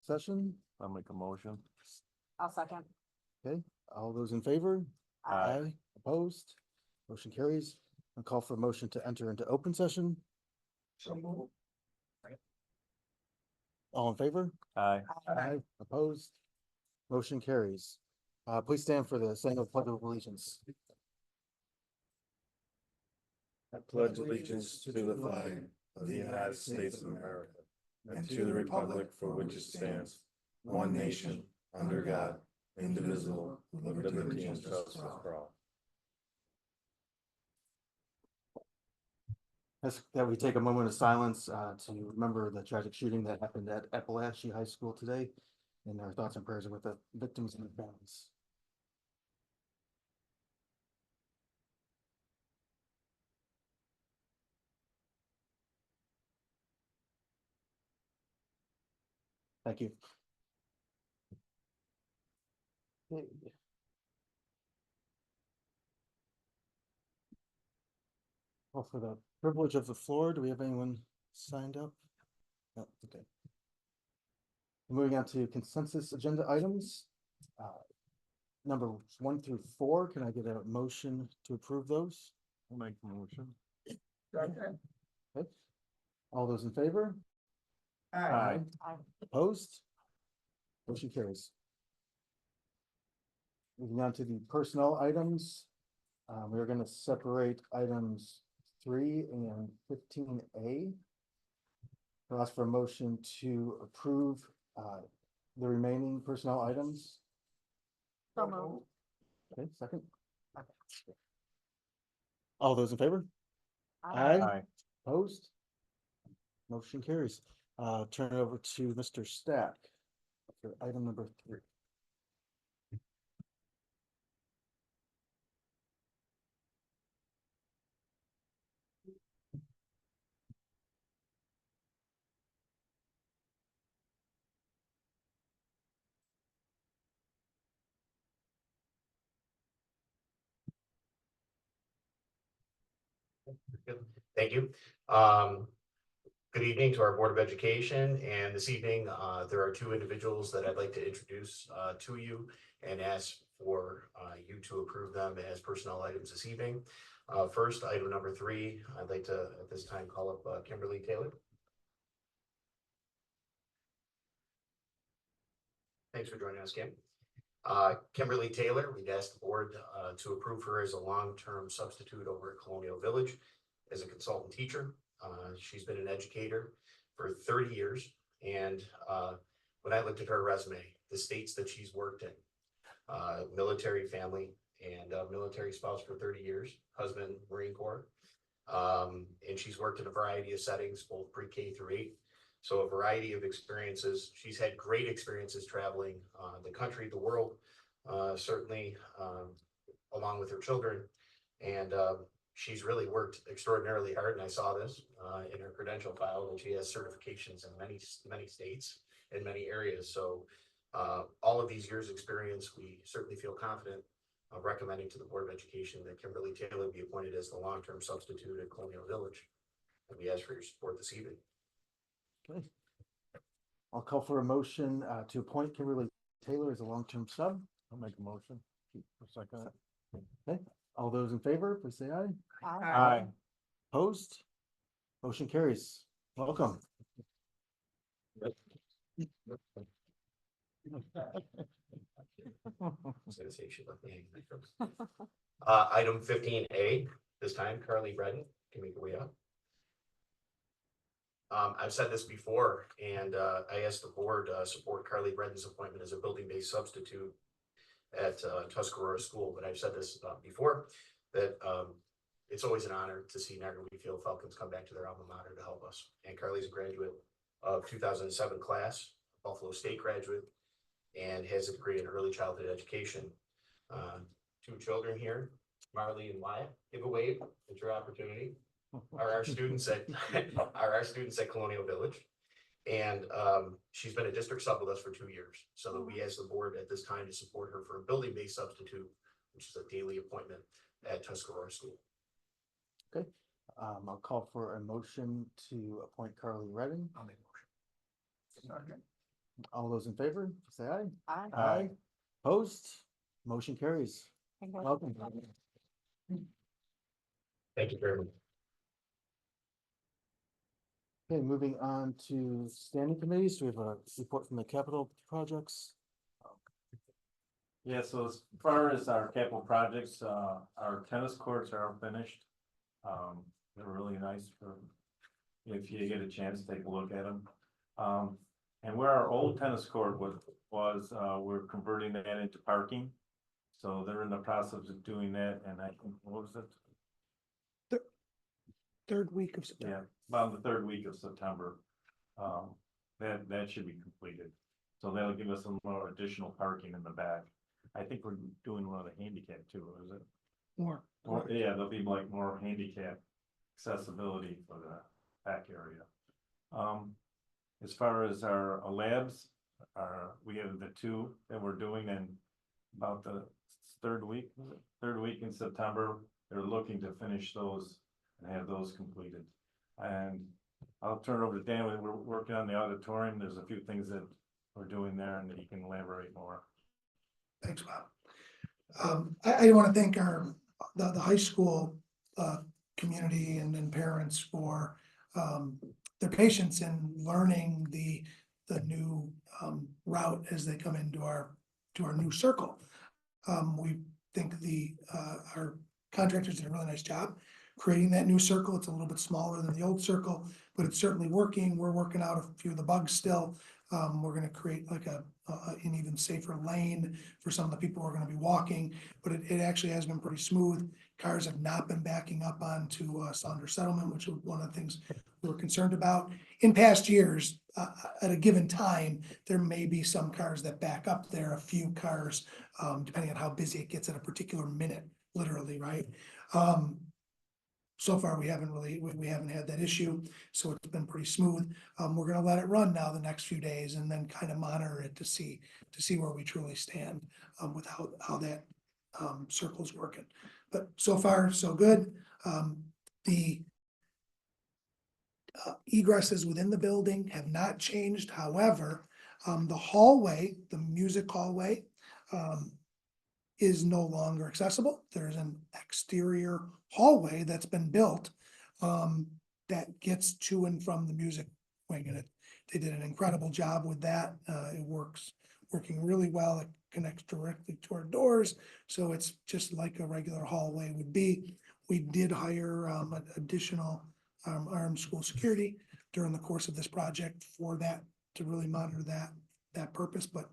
session. I'll make a motion. I'll second. Okay, all those in favor? Aye. Opposed? Motion carries. I'll call for a motion to enter into open session. All in favor? Aye. Aye. Opposed? Motion carries. Please stand for the saying of pledge of allegiance. I pledge allegiance to the flag of the United States of America and to the republic for which it stands, one nation, under God, indivisible, with liberty and justice for all. Ask that we take a moment of silence to remember the tragic shooting that happened at Appalachia High School today. And our thoughts and prayers are with the victims and their families. Thank you. Okay. Well, for the privilege of the floor, do we have anyone signed up? No, okay. Moving on to consensus agenda items. Number 1 through 4, can I get a motion to approve those? I'll make a motion. Okay. All those in favor? Aye. Opposed? Motion carries. Moving on to the personnel items. We're going to separate items 3 and 15A. I'll ask for a motion to approve the remaining personnel items. So moved. Okay, second. All those in favor? Aye. Opposed? Motion carries. Turn it over to Mr. Stack for item number 3. Thank you. Good evening to our Board of Education, and this evening there are 2 individuals that I'd like to introduce to you and ask for you to approve them as personnel items this evening. First, item number 3, I'd like to at this time call up Kimberly Taylor. Thanks for joining us, Kim. Kimberly Taylor, we'd asked the board to approve her as a long-term substitute over at Colonial Village as a consultant teacher. She's been an educator for 30 years. And when I looked at her resume, the states that she's worked in, military family and military spouse for 30 years, husband, Marine Corps. And she's worked in a variety of settings, both pre-K through 8. So a variety of experiences. She's had great experiences traveling the country, the world, certainly along with her children. And she's really worked extraordinarily hard. And I saw this in her credential file that she has certifications in many states and many areas. So all of these years experience, we certainly feel confident of recommending to the Board of Education that Kimberly Taylor be appointed as the long-term substitute at Colonial Village. And we ask for your support this evening. Okay. I'll call for a motion to appoint Kimberly Taylor as a long-term sub. I'll make a motion. For second. Okay. All those in favor, please say aye. Aye. Opposed? Motion carries. Welcome. Item 15A, this time Carly Redden can make her way up. I've said this before, and I asked the board support Carly Redden's appointment as a building-based substitute at Tuscarora School. But I've said this before, that it's always an honor to see Niagara Wheatfield Falcons come back to their alma mater to help us. And Carly's a graduate of 2007 class, Buffalo State graduate, and has a degree in early childhood education. 2 children here, Marley and Wyatt. Give a wave. It's your opportunity. Are our students at Colonial Village, and she's been a district sub with us for 2 years. So that we ask the board at this time to support her for a building-based substitute, which is a daily appointment at Tuscarora School. Okay. I'll call for a motion to appoint Carly Redden. I'll make a motion. All those in favor, say aye. Aye. Aye. Opposed, motion carries. Welcome. Thank you very much. Okay, moving on to standing committees, we have a report from the capital projects. Yeah, so as far as our capital projects, our tennis courts are finished. They're really nice for, if you get a chance, take a look at them. And where our old tennis court was, we're converting that into parking. So they're in the process of doing that, and I think, what was it? Third week of September. Yeah, about the third week of September. That should be completed. So that'll give us some more additional parking in the back. I think we're doing one of the handicap too, is it? More. Or, yeah, there'll be like more handicap accessibility for the back area. As far as our labs, we have the two that we're doing in about the third week in September. They're looking to finish those and have those completed. And I'll turn it over to Dan. We're working on the auditorium. There's a few things that we're doing there, and he can elaborate more. Thanks, Bob. I want to thank the high school community and then parents for their patience in learning the new route as they come into our new circle. We think our contractors did a really nice job creating that new circle. It's a little bit smaller than the old circle, but it's certainly working. We're working out a few of the bugs still. We're going to create like an even safer lane for some of the people who are going to be walking, but it actually has been pretty smooth. Cars have not been backing up onto Saunders Settlement, which was one of the things we were concerned about. In past years, at a given time, there may be some cars that back up there, a few cars, depending on how busy it gets at a particular minute, literally, right? So far, we haven't had that issue, so it's been pretty smooth. We're gonna let it run now the next few days and then kind of monitor it to see where we truly stand with how that circle's working. But so far, so good. The egresses within the building have not changed. However, the hallway, the music hallway, is no longer accessible. There's an exterior hallway that's been built that gets to and from the music wing, and they did an incredible job with that. It working really well. It connects directly to our doors, so it's just like a regular hallway would be. We did hire additional armed school security during the course of this project for that, to really monitor that purpose, but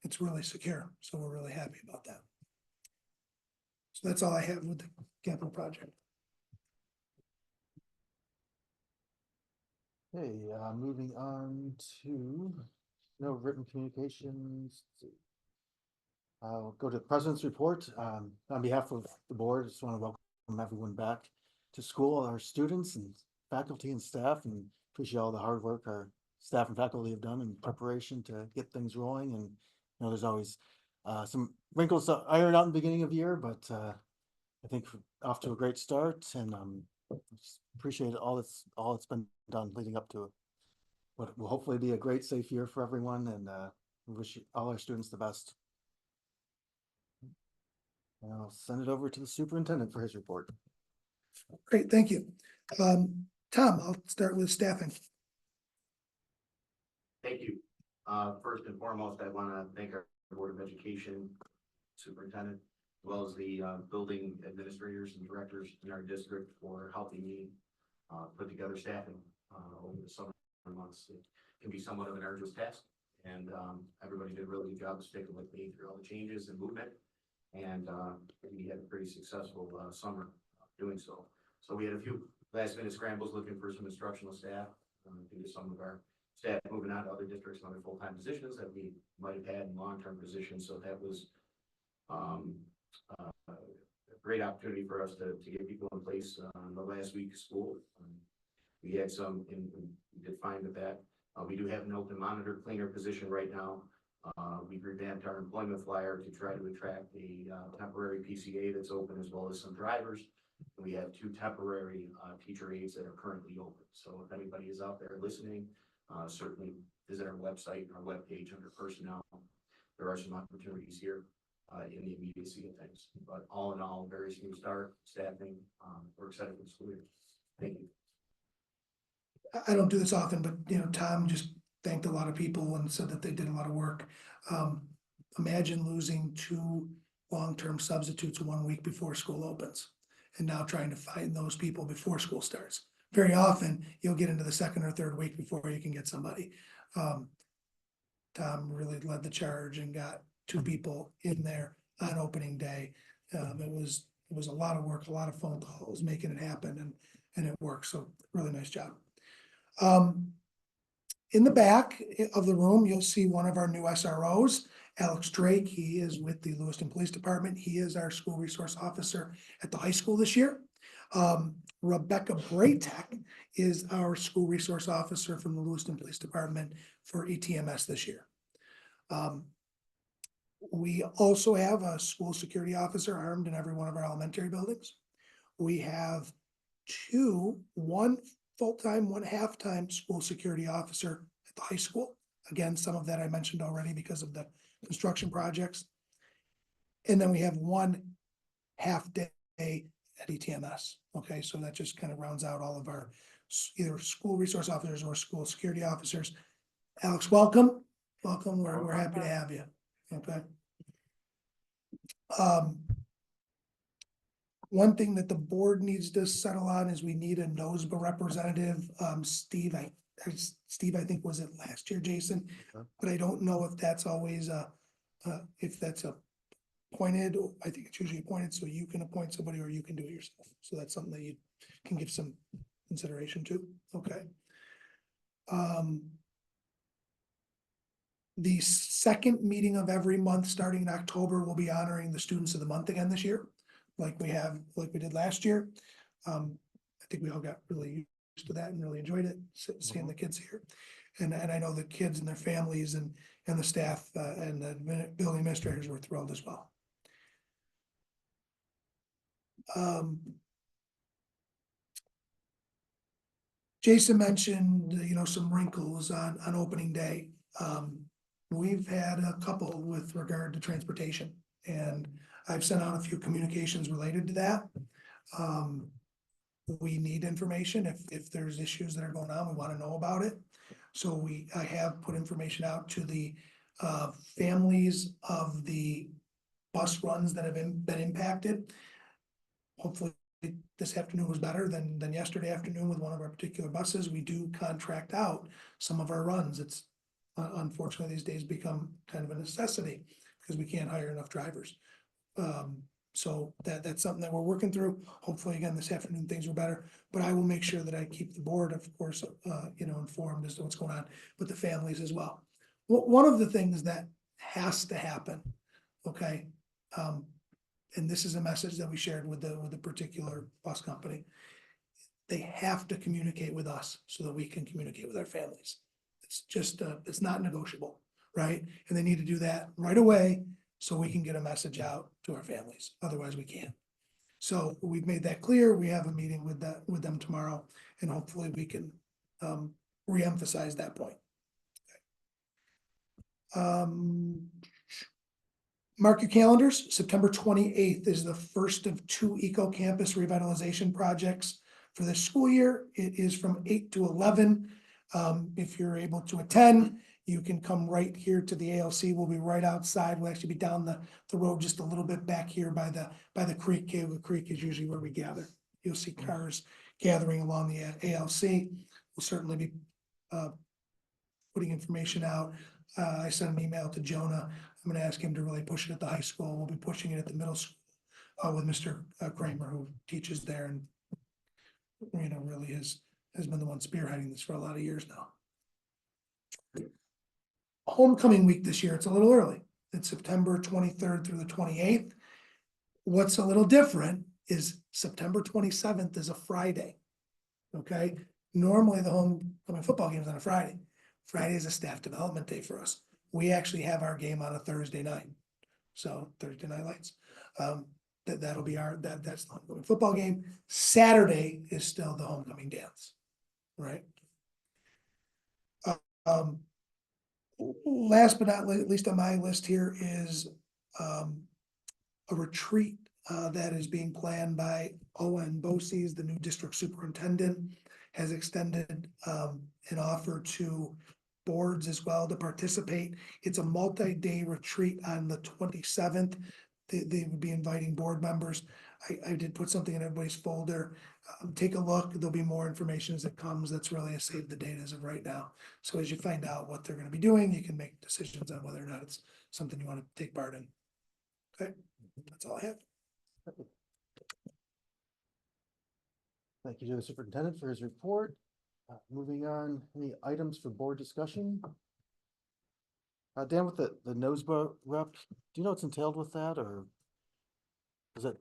it's really secure, so we're really happy about that. So that's all I have with the capital project. Okay, moving on to no written communications. I'll go to the president's report. On behalf of the board, I just want to welcome everyone back to school, our students and faculty and staff, and appreciate all the hard work our staff and faculty have done in preparation to get things rolling. And you know, there's always some wrinkles to iron out in the beginning of the year, but I think we're off to a great start, and just appreciate all that's been done leading up to what will hopefully be a great, safe year for everyone, and we wish all our students the best. And I'll send it over to the superintendent for his report. Great, thank you. Tom, I'll start with staffing. Thank you. First and foremost, I want to thank our Board of Education superintendent, as well as the building administrators and directors in our district for helping me put together staffing over the summer months. It can be somewhat of an arduous task, and everybody did a really good job of sticking with me through all the changes and movement. And we had a pretty successful summer doing so. So we had a few last minute scrambles looking for some instructional staff due to some of our staff moving on to other districts and other full-time positions that we might have had in long-term positions. So that was a great opportunity for us to get people in place the last week of school. We had some, and we did fine with that. We do have an open monitor cleaner position right now. We've revamped our employment flyer to try to attract a temporary PCA that's open, as well as some drivers. We have 2 temporary teacher aides that are currently open. So if anybody is out there listening, certainly visit our website, our webpage under personnel. There are some opportunities here in the immediacy of things, but all in all, very smooth start, staffing, we're excited for the school year. Thank you. I don't do this often, but you know, Tom just thanked a lot of people and said that they did a lot of work. Imagine losing 2 long-term substitutes 1 week before school opens. And now trying to find those people before school starts. Very often, you'll get into the 2nd or 3rd week before you can get somebody. Tom really led the charge and got 2 people in there on opening day. It was a lot of work, a lot of phone calls, making it happen, and it worked. So really nice job. In the back of the room, you'll see one of our new SROs, Alex Drake. He is with the Lewiston Police Department. He is our school resource officer at the high school this year. Rebecca Braytek is our school resource officer from the Lewiston Police Department for ETMS this year. We also have a school security officer armed in every one of our elementary buildings. We have one full-time, 1 half-time school security officer at the high school. Again, some of that I mentioned already because of the construction projects. And then we have 1 half day at ETMS. Okay, so that just kind of rounds out all of our either school resource officers or school security officers. Alex, welcome. Welcome. We're happy to have you. Okay. One thing that the board needs to settle on is we need a NOSBA representative. Steve, I think was it last year, Jason, but I don't know if that's always if that's appointed. I think it's usually appointed, so you can appoint somebody or you can do it yourself. So that's something that you can give some consideration to. Okay. The 2nd meeting of every month, starting in October, we'll be honoring the students of the month again this year, like we did last year. I think we all got really used to that and really enjoyed it, seeing the kids here. And I know the kids and their families and the staff and the building administrators were thrilled as well. Jason mentioned, some wrinkles on opening day. We've had a couple with regard to transportation, and I've sent out a few communications related to that. We need information. If there's issues that are going on, we want to know about it. So I have put information out to the families of the bus runs that have been impacted. Hopefully this afternoon was better than yesterday afternoon with one of our particular buses. We do contract out some of our runs. It's unfortunately these days become kind of a necessity because we can't hire enough drivers. So that's something that we're working through. Hopefully again this afternoon things were better, but I will make sure that I keep the board, of course, informed as to what's going on with the families as well. One of the things that has to happen, okay, and this is a message that we shared with the particular bus company. They have to communicate with us so that we can communicate with our families. It's just it's not negotiable, right? And they need to do that right away so we can get a message out to our families. Otherwise we can't. So we've made that clear. We have a meeting with them tomorrow, and hopefully we can reemphasize that point. Mark your calendars. September 28th is the first of 2 Eco Campus revitalization projects for this school year. It is from 8 to 11. If you're able to attend, you can come right here to the ALC. We'll be right outside. We'll actually be down the road just a little bit back here by the creek. Cayuga Creek is usually where we gather. You'll see cars gathering along the ALC. We'll certainly be putting information out. I sent an email to Jonah. I'm going to ask him to really push it at the high school. We'll be pushing it at the middle school with Mr. Kramer, who teaches there and really has been the one spearheading this for a lot of years now. Homecoming week this year, it's a little early. It's September 23rd through the 28th. What's a little different is September 27th is a Friday. Okay. Normally the homecoming football game is on a Friday. Friday is a staff development day for us. We actually have our game on a Thursday night. So Thursday night lights. That'll be that's the homecoming football game. Saturday is still the homecoming dance. Right. Last but not least on my list here is a retreat that is being planned by Owen Bosse's, the new district superintendent, has extended an offer to boards as well to participate. It's a multi-day retreat on the 27th. They would be inviting board members. I did put something in everybody's folder. Take a look. There'll be more information as it comes. That's really a save the date as of right now. So as you find out what they're gonna be doing, you can make decisions on whether or not it's something you want to take part in. Okay, that's all I have. Thank you to the superintendent for his report. Moving on, any items for board discussion? Dan, with the NOSBA rep, do you know what's entailed with that, or? Is it,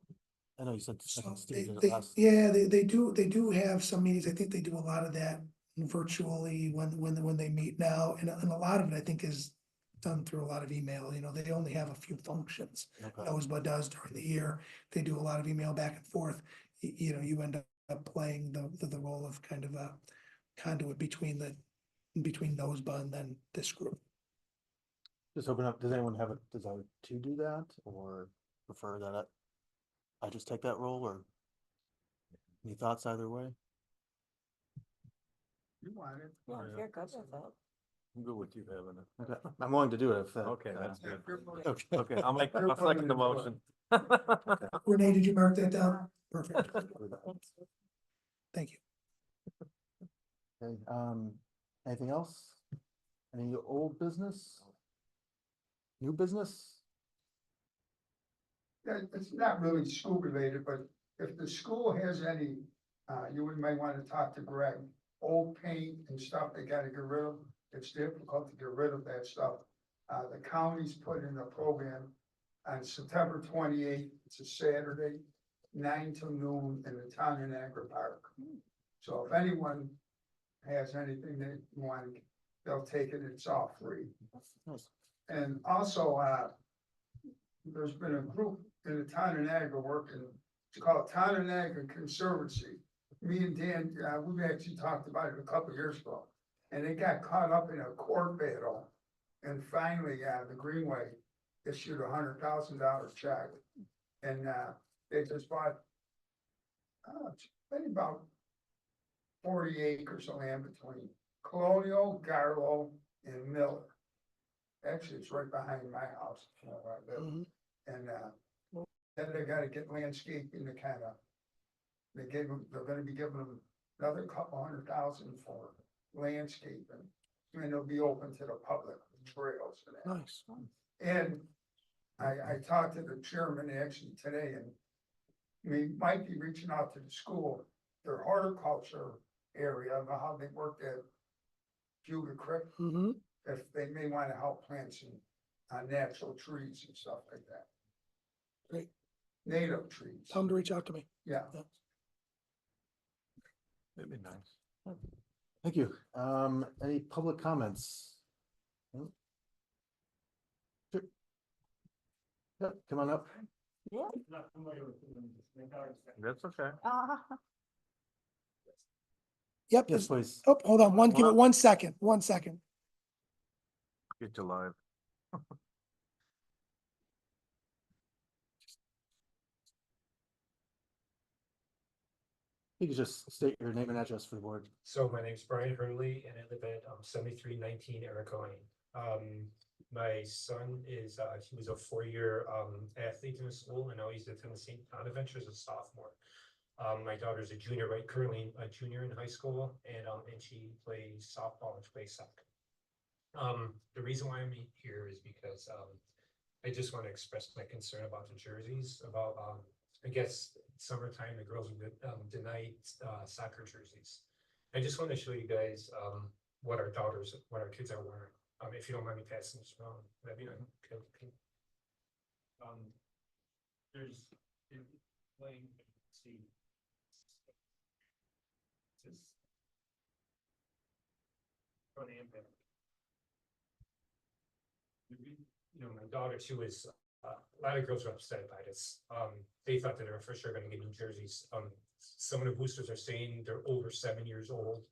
I know you said. I So think Steve did it they last- yeah, they do have some meetings. I think they do a lot of that virtually when they meet now. And a lot of it, I think, is done through a lot of email. You know, they only have a few functions. Okay. NOSBA does during the year. They do a lot of email back and forth. You know, you end up playing the role of kind of a conduit between NOSBA and then this group. Just open up, does anyone have a desire to do that, or prefer that I just take that role, or? Any thoughts either way? You want it? Yeah, if you're good with it. I'm good with you having it. Okay, I'm willing to do it if that. Okay, that's good. Okay. Okay, I'll second the motion. Renee, did you mark that down? Perfect. Thank you. Okay, anything else? Any old business? New business? Yeah, it's not really school related, but if the school has any, might wanna talk to Greg. Old paint and stuff they gotta get rid of, it's difficult to get rid of that stuff. The county's put in a program on September 28th, it's a Saturday, 9 till noon in the town in Niagara Park. So if anyone has anything they want, they'll take it, it's all free. Nice. And also, there's been a group in the town of Niagara working, it's called Town of Niagara Conservancy. Me and Dan, we've actually talked about it a couple of years ago, and they got caught up in a court battle. And finally, the Greenway issued $100,000 check, and they just bought it's been about 40 acres of land between Colonial, Garlow, and Miller. Actually, it's right behind my house, you know, where I live. Mhm. And then they gotta get landscaping to kind of, they're gonna be giving them another couple $100,000 for landscaping. And it'll be open to the public, trails and that. Nice. And I talked to the chairman actually today, and we might be reaching out to the school, their horticulture area, I don't know how they work at Fugler Creek, Mm-hmm. if they may want to help plant some natural trees and stuff like that. Great. Native trees, Tell them to reach out to me. yeah. That'd be nice. Thank you. Any public comments? No? Sure. Yep, come on up. Yeah. That's okay. Yep. Yes, please. Oh, hold on, give it Well- 1 second, 1 second. Get you live. You could just state your name and address for the board. So my name's Brian Hurley and I live at 7319 Erica Lane. My son is, he was a 4-year athlete in the school and now he's attending St. Bonaventure as a sophomore. My daughter's a junior, right, currently a junior in high school, and she plays softball and she plays soccer. The reason why I'm here is because I just want to express my concern about the jerseys, about I guess summertime, the girls would deny soccer jerseys. I just want to show you guys what our kids are wearing. If you don't mind me passing this around, that'd be nice. Okay. There's playing, see. This front and back. You know, my daughter too is, a lot of girls are upset about this. They thought that they were for sure gonna get new jerseys. Some of the boosters are saying they're over 7 years old.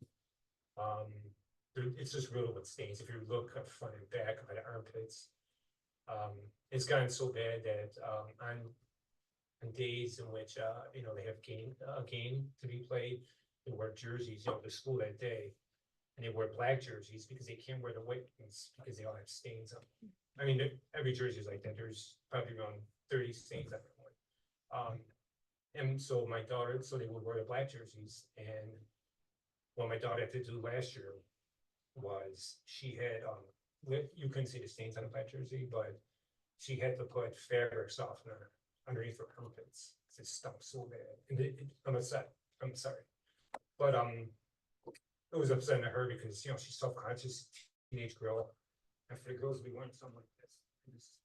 it's just riddled with stains. If you look up front and back by the armpits. It's gotten so bad that, on days in which, they have a game to be played, they wear jerseys, to school that day. And they wear black jerseys because they can't wear the white ones because they all have stains on them. I mean, every jersey is like that. There's probably around 30 stains on one. And so my daughter, so they would wear the black jerseys, and what my daughter had to do last year was she had, you couldn't see the stains on the black jersey, but she had to put fabric softener underneath her armpits. 'Cause it stunk so bad. And I'm upset. I'm sorry. But, it was upsetting to her because, she's self-conscious teenage girl. And for the girls to be wearing something like this,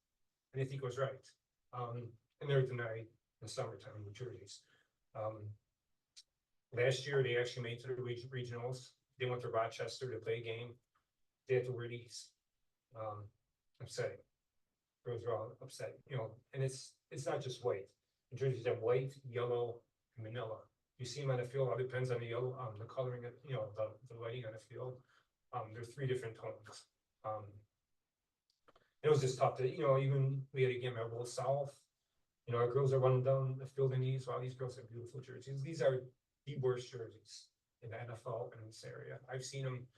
I didn't think it was right. And they're denied in summertime with jerseys. Last year, they actually made it to the regionals. They went to Rochester to play a game. They had to wear these. Upsetting. Girls are all upset, and it's not just white. The jerseys have white, yellow, and manila. You see them on the field, it all depends on the yellow, the coloring of, the lighting on the field. There's 3 different tones. It was just tough to, even we had a game at Will South. Our girls are running down the field in these. Wow, these girls have beautiful jerseys. These are the worst jerseys in the NFL in this area. I've seen them.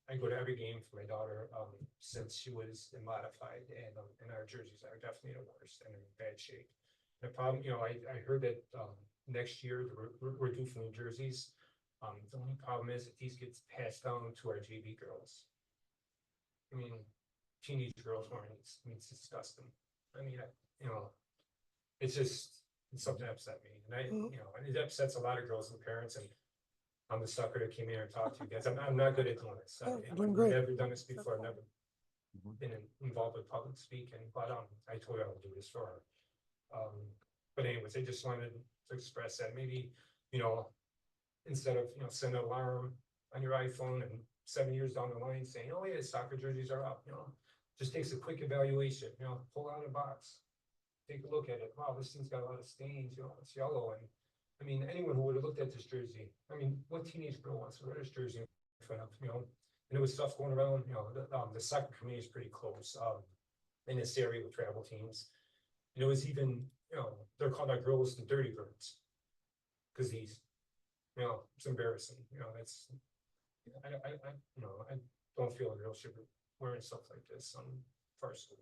I go to every game for my daughter, since she was modified, and our jerseys are definitely the worst and in bad shape. The problem, I heard that, next year we're due for new jerseys. The only problem is that these gets passed down to our JV girls. I mean, teenage girls wearing these, it's disgusting. I mean, it's something that upset me, and and it upsets a lot of girls and parents, and I'm the sucker that came here and talked to you guys. I'm not good at doing this. doing great. I've never done this before. I've never been involved with public speaking, but, I told her I would do this for her. But anyways, I just wanted to express that maybe, instead of, send an alarm on your iPhone and 7 years down the line saying, oh yeah, soccer jerseys are up, just takes a quick evaluation, pull out a box, take a look at it. Wow, this thing's got a lot of stains, it's yellow. And I mean, anyone who would have looked at this jersey, what teenage girl wants to wear this jersey in front of, and there was stuff going around, the soccer community is pretty close, in this area with travel teams. And it was even, they're called our girls the dirty birds. Cause these, it's embarrassing, that's, I don't feel a girl should be wearing stuff like this for school,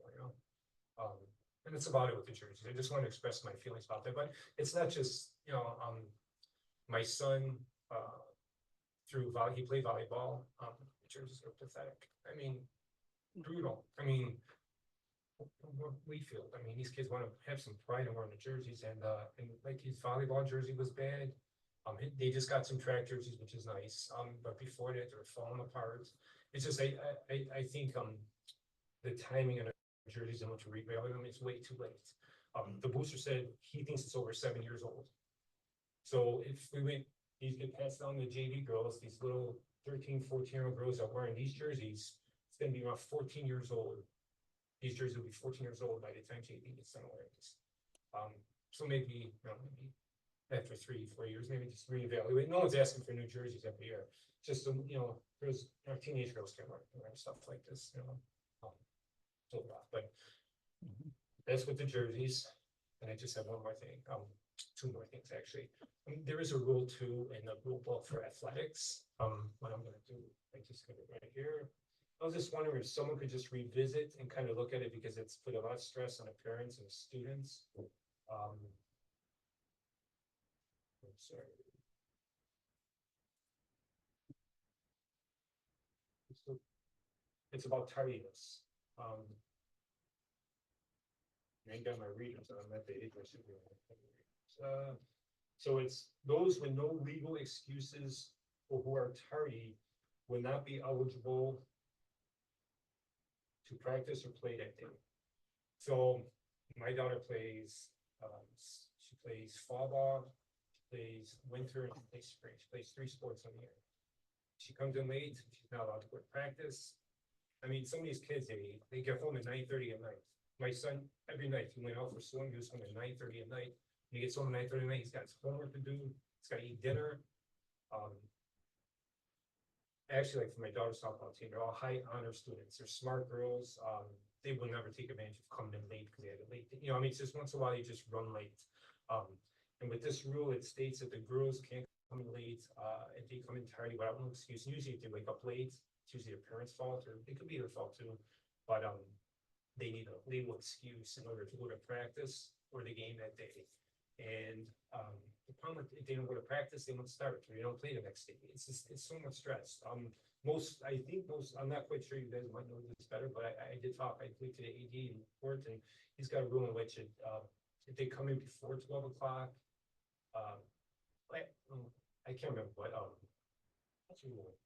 and it's about it with the jerseys. I just want to express my feelings about that, but it's not just, my son, he played volleyball, the jerseys are pathetic. I mean, brutal. I mean, we feel, these kids want to have some pride in wearing the jerseys, and like his volleyball jersey was bad. They just got some track jerseys, which is nice. But before that, they were falling apart. It's just, I think, the timing of the jerseys and what you revalue them is way too late. The booster said he thinks it's over 7 years old. So if these get passed down to JV girls, these little 13, 14-year-old girls are wearing these jerseys, it's going to be around 14 years old. These jerseys will be 14 years old by the time JV gets done wearing these. So maybe, maybe after 3-4 years, maybe just reevaluate. No one's asking for new jerseys every year. Just, there's teenage girls can wear stuff like this, so rough. But that's with the jerseys. And I just have one more thing, 2 more things actually. There is a rule 2 in the rule book for athletics. What I'm going to do, I just got it right here. I was just wondering if someone could just revisit and kind of look at it, because it's put a lot of stress on the parents and the students. I'm sorry. It's about tardiness. I got my readers on that page. So it's those with no legal excuses or who are tardy will not be eligible to practice or play that day. So my daughter plays, she plays fall ball, she plays winter, and she plays spring. She plays 3 sports in the year. She comes in late, she's not allowed to go to practice. Some of these kids, they get home at 9:30 at night. My son, every night, he went out for swim, he was home at 9:30 at night. He gets home at 9:30 at night, he's got his homework to do, he's got to eat dinner. actually, like for my daughter's softball team, they're all high honor students. They're smart girls. They will never take advantage of coming in late because they had it late. You know, I mean, it's just once in a while you just run late. And with this rule, it states that the girls can't come in late, if they come in tardy without no excuse. Usually if they wake up late, it's usually their parents' fault, or it could be their fault too. But, they need a legal excuse in order to go to practice or the game that day. And, the problem with, if they don't go to practice, they won't start, or they don't play the next day. It's just, it's so much stress. I think most, I'm not quite sure you guys might know this better, but I did talk, I talked to the AD in court, and he's got a rule in which it, if they come in before 12 o'clock, I can't remember what, what's the rule?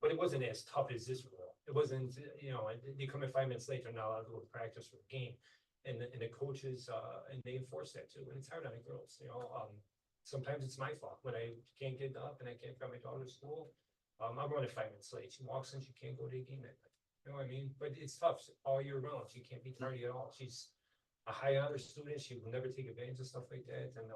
But it wasn't as tough as this rule. It wasn't, you know, they come in 5 minutes late, they're not allowed to go to practice for a game. And the coaches, and they enforce that too, and it's hard on the girls, you know, sometimes it's my fault when I can't get up and I can't drive my daughter to school. I'm running 5 minutes late. She walks in, she can't go to a game that night. You know what I mean? But it's tough all year round. She can't be tardy at all. She's a high honor student. She will never take advantage of stuff like that. And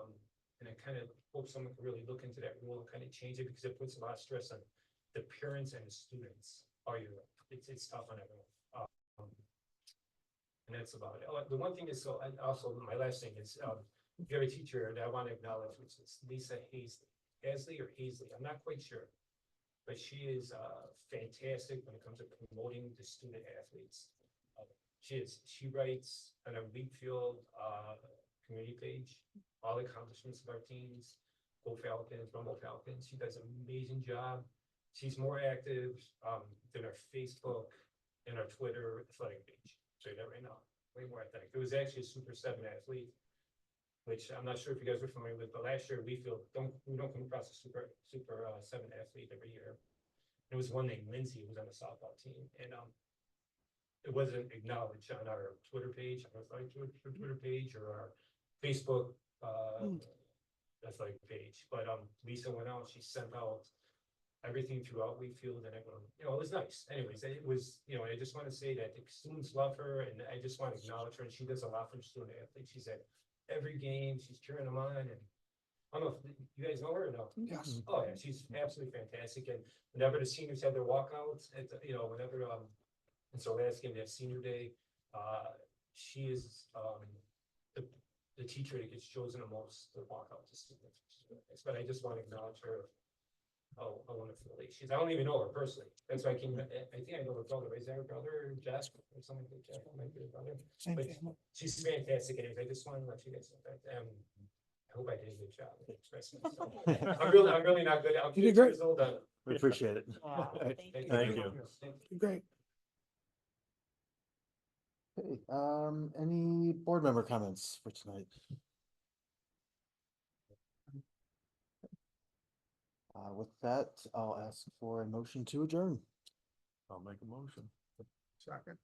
I kind of hope someone can really look into that rule and kind of change it, because it puts a lot of stress on the parents and the students all year round. It's tough on everyone. And that's about it. Oh, the one thing is, so, and also my last thing is, if you have a teacher that I want to acknowledge, which is Lisa Hasley or Hazley, I'm not quite sure. But she is fantastic when it comes to promoting the student athletes. She writes on a Wheatfield community page, all the accomplishments of our teams, Go Falcons, Rumble Falcons. She does an amazing job. She's more active than our Facebook and our Twitter athletic page. Say that right now, way more athletic. It was actually a Super 7 athlete, which I'm not sure if you guys are familiar with, but last year we don't come across a Super 7 athlete every year. There was one named Lindsay who was on the softball team, and it wasn't acknowledged on our Twitter page, our Twitter page, or our Facebook athletic page. But Lisa went out, she sent out everything throughout Wheatfield, and everyone, you know, it was nice. Anyways, it was, you know, I just want to say that the students love her, and I just want to acknowledge her, and she does a lot for the student athletes. She's at every game, she's cheering them on, and I don't know if you guys know her or no? Yes. Oh, yeah, she's absolutely fantastic, and whenever the seniors have their walkouts, you know, whenever, and so last game, they have senior day, she is, the teacher that gets chosen the most to walk out to students, which is really nice. But I just want to acknowledge her. Oh, I want to feel like I don't even know her personally. That's why I think I know her brother. Is that her brother, Jasper, or something like that? Might be her brother. Same But family. she's fantastic. Anyways, I just wanted to let you guys know that. I hope I did a good job of expressing myself. I'm really not good. I'm You did 50 great. years old. We appreciate it. Thank you. Great. Okay, any board member comments for tonight? With that, I'll ask for a motion to adjourn. I'll make a motion. Second.